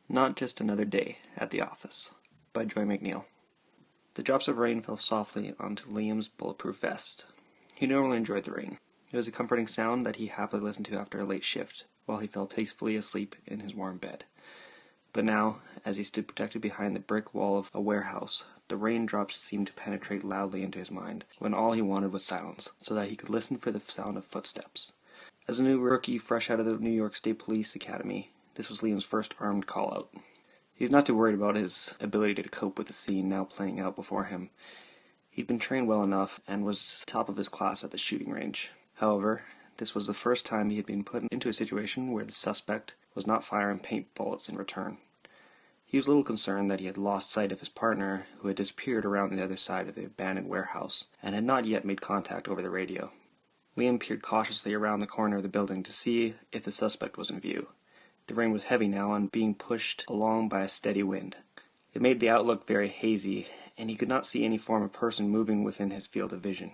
Not Just Another Day at the Office by Joy McNeil. The drops of rain fell softly onto Liam's bulletproof vest. He normally enjoyed the rain. It was a comforting sound that he happily listened to after a late shift, while he fell peacefully asleep in his warm bed. But now, as he stood protected behind the brick wall of a warehouse, the raindrops seemed to penetrate loudly into his mind, when all he wanted was silence, so that he could listen for the sound of footsteps. As a new rookie fresh out of the New York State Police Academy, this was Liam's first armed call-out. He's not too worried about his ability to cope with the scene now playing out before him. He'd been trained well enough and was top of his class at the shooting range. However, this was the first time he had been put into a situation where the suspect was not firing paint bullets in return. He was a little concerned that he had lost sight of his partner, who had disappeared around the other side of the abandoned warehouse, and had not yet made contact over the radio. Liam peered cautiously around the corner of the building to see if the suspect was in view. The rain was heavy now and being pushed along by a steady wind. It made the outlook very hazy, and he could not see any form of person moving within his field of vision.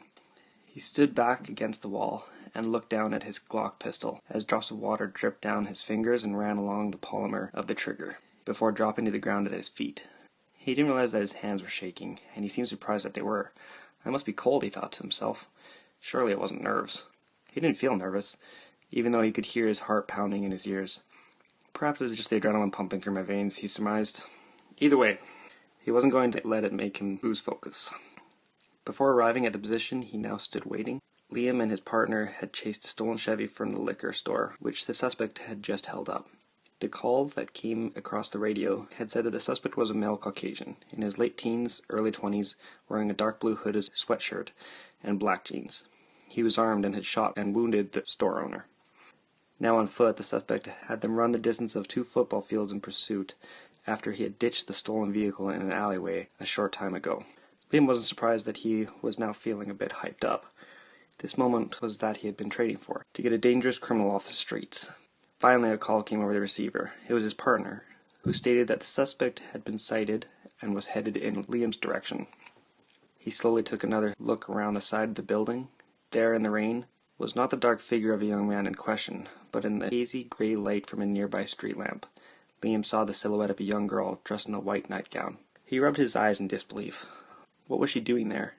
He stood back against the wall and looked down at his Glock pistol as drops of water dripped down his fingers and ran along the polymer of the trigger, before dropping to the ground at his feet. He didn't realize that his hands were shaking, and he seemed surprised that they were. I must be cold, he thought to himself. Surely it wasn't nerves. He didn't feel nervous, even though he could hear his heart pounding in his ears. Perhaps it was just the adrenaline pumping through my veins, he surmised. Either way, he wasn't going to let it make him lose focus. Before arriving at the position he now stood waiting, Liam and his partner had chased a stolen Chevy from the liquor store, which the suspect had just held up. The call that came across the radio had said that the suspect was a male Caucasian, in his late teens, early 20s, wearing a dark blue hooded sweatshirt and black jeans. He was armed and had shot and wounded the store owner. Now on foot, the suspect had them run the distance of 2 football fields in pursuit after he had ditched the stolen vehicle in an alleyway a short time ago. Liam wasn't surprised that he was now feeling a bit hyped up. This moment was that he had been trading for, to get a dangerous criminal off the streets. Finally, a call came over the receiver. It was his partner, who stated that the suspect had been sighted and was headed in Liam's direction. He slowly took another look around the side of the building. There in the rain was not the dark figure of a young man in question, but in the hazy gray light from a nearby street lamp, Liam saw the silhouette of a young girl dressed in a white nightgown. He rubbed his eyes in disbelief. What was she doing there?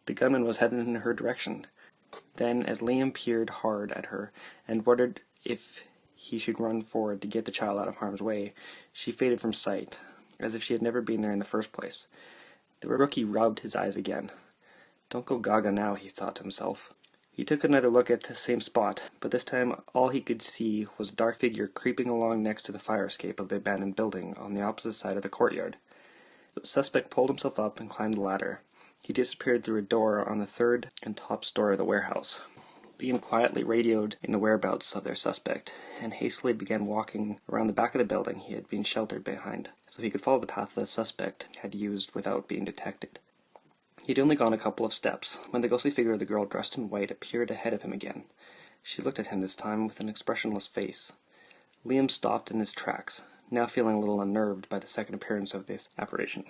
The gunman was headed in her direction. Then, as Liam peered hard at her and wondered if he should run forward to get the child out of harm's way, she faded from sight, as if she had never been there in the first place. The rookie rubbed his eyes again. Don't go gaga now, he thought to himself. He took another look at the same spot, but this time all he could see was a dark figure creeping along next to the fire escape of the abandoned building on the opposite side of the courtyard. The suspect pulled himself up and climbed the ladder. He disappeared through a door on the 3rd and top story of the warehouse. Liam quietly radioed in the whereabouts of their suspect, and hastily began walking around the back of the building he had been sheltered behind, so he could follow the path the suspect had used without being detected. He had only gone a couple of steps, when the ghostly figure of the girl dressed in white appeared ahead of him again. She looked at him this time with an expressionless face. Liam stopped in his tracks, now feeling a little unnerved by the second appearance of this apparition.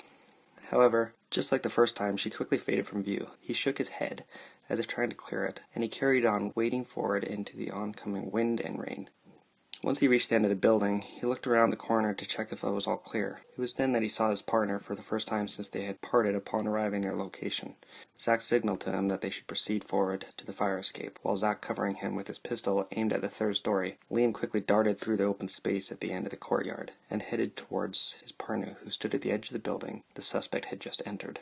However, just like the first time, she quickly faded from view. He shook his head, as if trying to clear it, and he carried on, wading forward into the oncoming wind and rain. Once he reached the end of the building, he looked around the corner to check if it was all clear. It was then that he saw his partner for the first time since they had parted upon arriving at their location. Zach signaled to him that they should proceed forward to the fire escape, while Zach covering him with his pistol aimed at the 3rd story. Liam quickly darted through the open space at the end of the courtyard, and headed towards his partner, who stood at the edge of the building the suspect had just entered.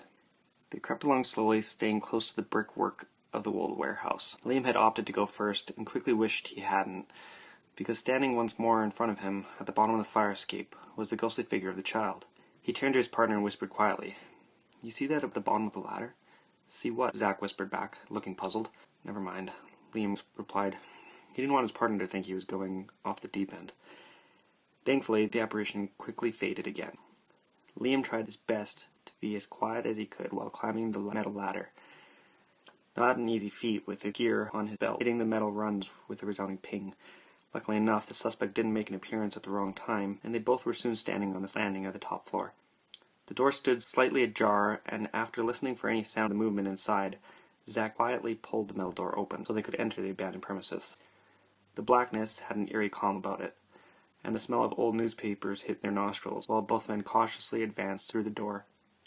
They crept along slowly, staying close to the brickwork of the old warehouse. Liam had opted to go first, and quickly wished he hadn't, because standing once more in front of him, at the bottom of the fire escape, was the ghostly figure of the child. He turned to his partner and whispered quietly, "You see that at the bottom of the ladder?" "See what?" Zach whispered back, looking puzzled. "Never mind," Liam replied. He didn't want his partner to think he was going off the deep end. Thankfully, the apparition quickly faded again. Liam tried his best to be as quiet as he could while climbing the metal ladder. Not an easy feat, with the gear on his belt hitting the metal rungs with a resounding ping. Luckily enough, the suspect didn't make an appearance at the wrong time, and they both were soon standing on the landing of the top floor. The door stood slightly ajar, and after listening for any sound of movement inside, Zach quietly pulled the metal door open so they could enter the abandoned premises. The blackness had an eerie calm about it, and the smell of old newspapers hit their nostrils, while both men cautiously advanced through the door.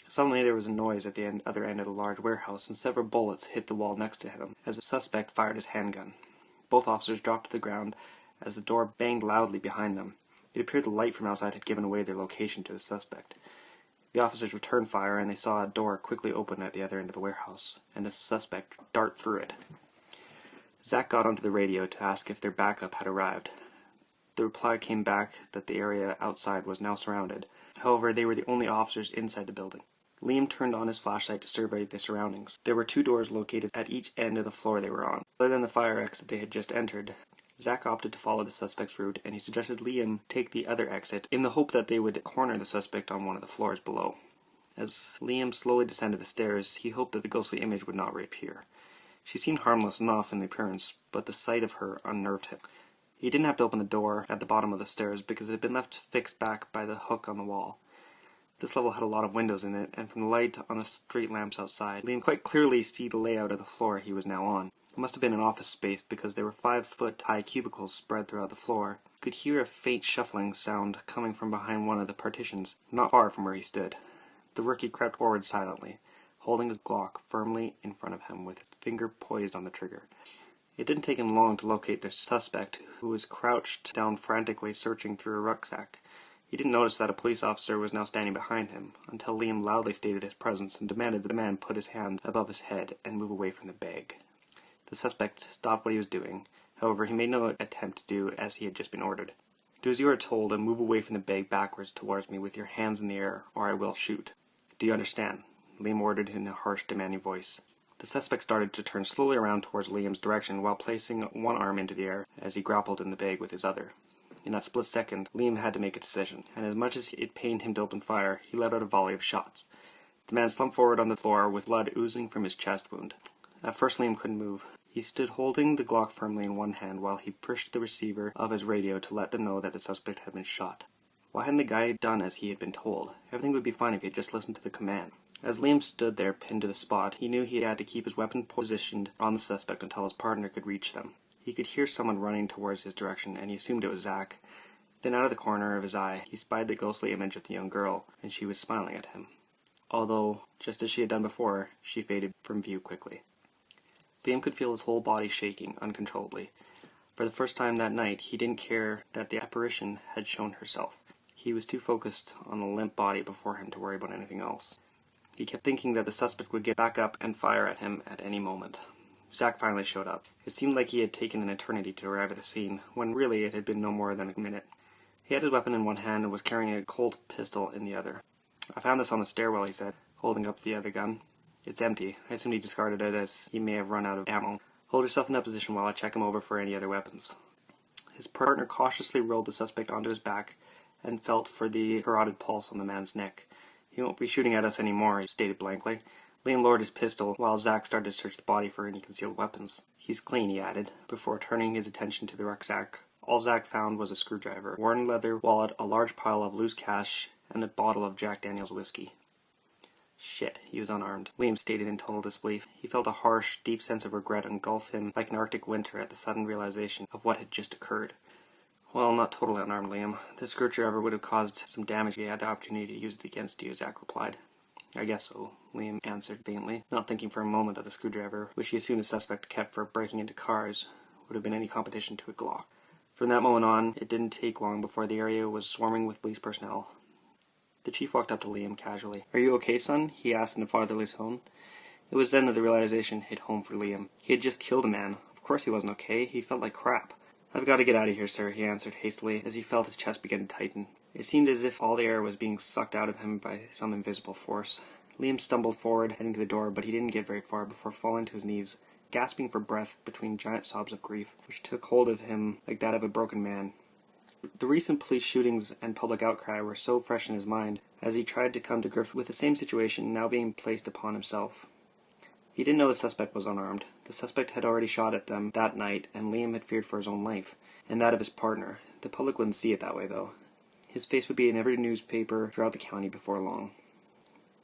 Suddenly there was a noise at the other end of the large warehouse, and several bullets hit the wall next to him, as the suspect fired his handgun. Both officers dropped to the ground as the door banged loudly behind them. It appeared the light from outside had given away their location to the suspect. The officers returned fire, and they saw a door quickly open at the other end of the warehouse, and the suspect dart through it. Zach got onto the radio to ask if their backup had arrived. The reply came back that the area outside was now surrounded. However, they were the only officers inside the building. Liam turned on his flashlight to survey the surroundings. There were 2 doors located at each end of the floor they were on. Other than the fire exit they had just entered, Zach opted to follow the suspect's route, and he suggested Liam take the other exit in the hope that they would corner the suspect on one of the floors below. As Liam slowly descended the stairs, he hoped that the ghostly image would not reappear. She seemed harmless enough in appearance, but the sight of her unnerved him. He didn't have to open the door at the bottom of the stairs because it had been left fixed back by the hook on the wall. This level had a lot of windows in it, and from the light on the street lamps outside, Liam could quite clearly see the layout of the floor he was now on. It must have been an office space because there were 5-foot-high cubicles spread throughout the floor. He could hear a faint shuffling sound coming from behind one of the partitions, not far from where he stood. The rookie crept forward silently, holding his Glock firmly in front of him with his finger poised on the trigger. It didn't take him long to locate the suspect, who was crouched down frantically searching through a rucksack. He didn't notice that a police officer was now standing behind him, until Liam loudly stated his presence and demanded that the man put his hands above his head and move away from the bag. The suspect stopped what he was doing. However, he made no attempt to do as he had just been ordered. Do as you are told and move away from the bag backwards towards me with your hands in the air, or I will shoot. Do you understand? Liam ordered in a harsh, demanding voice. The suspect started to turn slowly around towards Liam's direction while placing one arm into the air as he grappled in the bag with his other. In that split second, Liam had to make a decision, and as much as it pained him to open fire, he let out a volley of shots. The man slumped forward on the floor with blood oozing from his chest wound. At first, Liam couldn't move. He stood holding the Glock firmly in one hand while he pushed the receiver of his radio to let them know that the suspect had been shot. Why hadn't the guy done as he had been told? Everything would be fine if he had just listened to the command. As Liam stood there pinned to the spot, he knew he had to keep his weapon positioned on the suspect until his partner could reach them. He could hear someone running towards his direction, and he assumed it was Zach. Then out of the corner of his eye, he spied the ghostly image of the young girl, and she was smiling at him. Although, just as she had done before, she faded from view quickly. Liam could feel his whole body shaking uncontrollably. For the first time that night, he didn't care that the apparition had shown herself. He was too focused on the limp body before him to worry about anything else. He kept thinking that the suspect would get back up and fire at him at any moment. Zach finally showed up. It seemed like he had taken an eternity to arrive at the scene, when really it had been no more than a minute. He had his weapon in one hand and was carrying a Colt pistol in the other. "I found this on the stairwell," he said, holding up the other gun. "It's empty. I assumed he discarded it as he may have run out of ammo. Hold yourself in that position while I check him over for any other weapons." His partner cautiously rolled the suspect onto his back and felt for the carotid pulse on the man's neck. "He won't be shooting at us anymore," he stated blankly. Liam lowered his pistol while Zach started to search the body for any concealed weapons. "He's clean," he added, before turning his attention to the rucksack. All Zach found was a screwdriver, worn leather wallet, a large pile of loose cash, and a bottle of Jack Daniels whiskey. Shit, he was unarmed, Liam stated in total disbelief. He felt a harsh, deep sense of regret engulf him like an Arctic winter at the sudden realization of what had just occurred. "Well, not totally unarmed, Liam. The screwdriver would have caused some damage if he had the opportunity to use it against you," Zach replied. "I guess so," Liam answered faintly, not thinking for a moment that the screwdriver, which he assumed the suspect kept for breaking into cars, would have been any competition to a Glock. From that moment on, it didn't take long before the area was swarming with police personnel. The chief walked up to Liam casually. "Are you okay, son?" he asked in a fatherly tone. It was then that the realization hit home for Liam. He had just killed a man. Of course he wasn't okay. He felt like crap. "I've got to get out of here, sir," he answered hastily, as he felt his chest begin to tighten. It seemed as if all the air was being sucked out of him by some invisible force. Liam stumbled forward, heading to the door, but he didn't get very far before falling to his knees, gasping for breath between giant sobs of grief, which took hold of him like that of a broken man. The recent police shootings and public outcry were so fresh in his mind, as he tried to come to grips with the same situation now being placed upon himself. He didn't know the suspect was unarmed. The suspect had already shot at them that night, and Liam had feared for his own life, and that of his partner. The public wouldn't see it that way, though. His face would be in every newspaper throughout the county before long.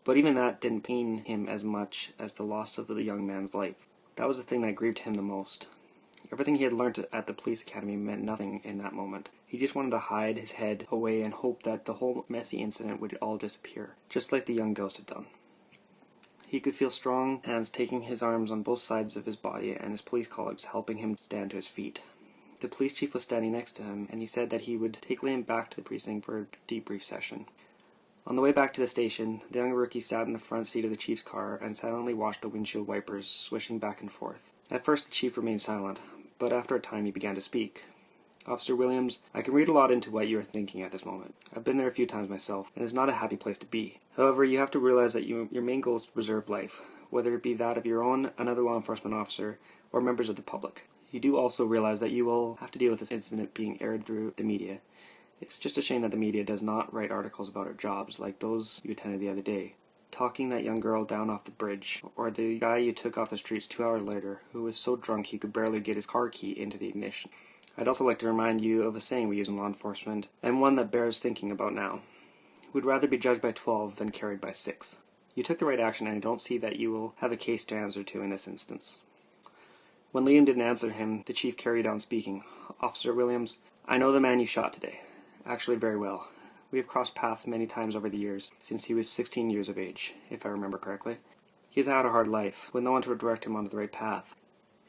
But even that didn't pain him as much as the loss of the young man's life. That was the thing that grieved him the most. Everything he had learned at the police academy meant nothing in that moment. He just wanted to hide his head away and hope that the whole messy incident would all disappear, just like the young ghost had done. He could feel strong hands taking his arms on both sides of his body and his police colleagues helping him stand to his feet. The police chief was standing next to him, and he said that he would take Liam back to the precinct for a debrief session. On the way back to the station, the young rookie sat in the front seat of the chief's car and silently watched the windshield wipers swishing back and forth. At first the chief remained silent, but after a time he began to speak. "Officer Williams, I can read a lot into what you are thinking at this moment. I've been there a few times myself, and it's not a happy place to be. However, you have to realize that your main goal is to preserve life, whether it be that of your own, another law enforcement officer, or members of the public. You do also realize that you will have to deal with this incident being aired through the media. It's just a shame that the media does not write articles about our jobs like those you attended the other day. Talking that young girl down off the bridge, or the guy you took off the streets 2 hours later, who was so drunk he could barely get his car key into the ignition. I'd also like to remind you of a saying we use in law enforcement, and one that bears thinking about now. We'd rather be judged by 12 than carried by 6. You took the right action, and I don't see that you will have a case to answer to in this instance." When Liam didn't answer him, the chief carried on speaking. "Officer Williams, I know the man you shot today. Actually very well. We have crossed paths many times over the years, since he was 16 years of age, if I remember correctly. He has had a hard life, with no one to direct him onto the right path.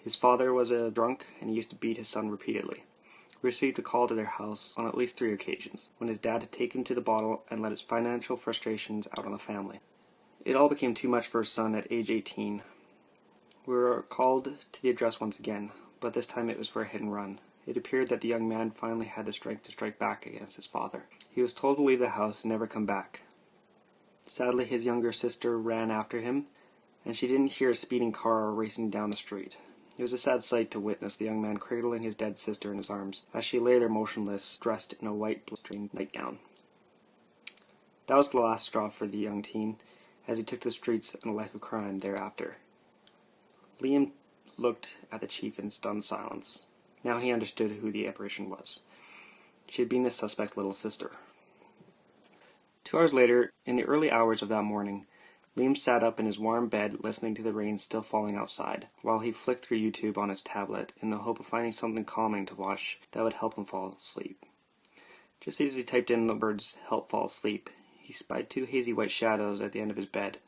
His father was a drunk, and he used to beat his son repeatedly. We received a call to their house on at least 3 occasions, when his dad had taken him to the bottle and let his financial frustrations out on the family. It all became too much for his son at age 18. We were called to the address once again, but this time it was for a hit and run. It appeared that the young man finally had the strength to strike back against his father. He was told to leave the house and never come back. Sadly, his younger sister ran after him, and she didn't hear a speeding car racing down the street. It was a sad sight to witness the young man cradling his dead sister in his arms, as she lay there motionless, dressed in a white blistering nightgown. That was the last straw for the young teen, as he took to the streets in a life of crime thereafter. Liam looked at the chief in stunned silence. Now he understood who the apparition was. She had been the suspect's little sister. 2 hours later, in the early hours of that morning, Liam sat up in his warm bed listening to the rain still falling outside, while he flicked through YouTube on his tablet in the hope of finding something calming to watch that would help him fall asleep. Just as he typed in the words "help fall asleep," he spied 2 hazy white shadows at the end of his bed.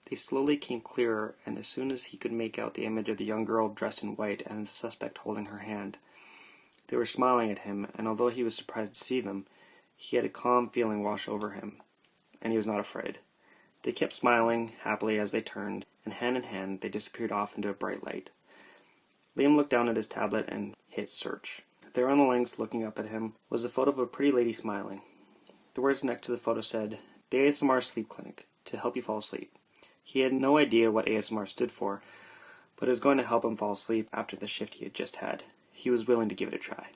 They slowly came clearer, and as soon as he could make out the image of the young girl dressed in white and the suspect holding her hand. They were smiling at him, and although he was surprised to see them, he had a calm feeling wash over him, and he was not afraid. They kept smiling happily as they turned, and hand in hand they disappeared off into a bright light. Liam looked down at his tablet and hit search. There on the lens, looking up at him, was a photo of a pretty lady smiling. The words next to the photo said, "The ASMR Sleep Clinic, to help you fall asleep." He had no idea what ASMR stood for, but it was going to help him fall asleep after the shift he had just had. He was willing to give it a try.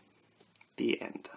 The end.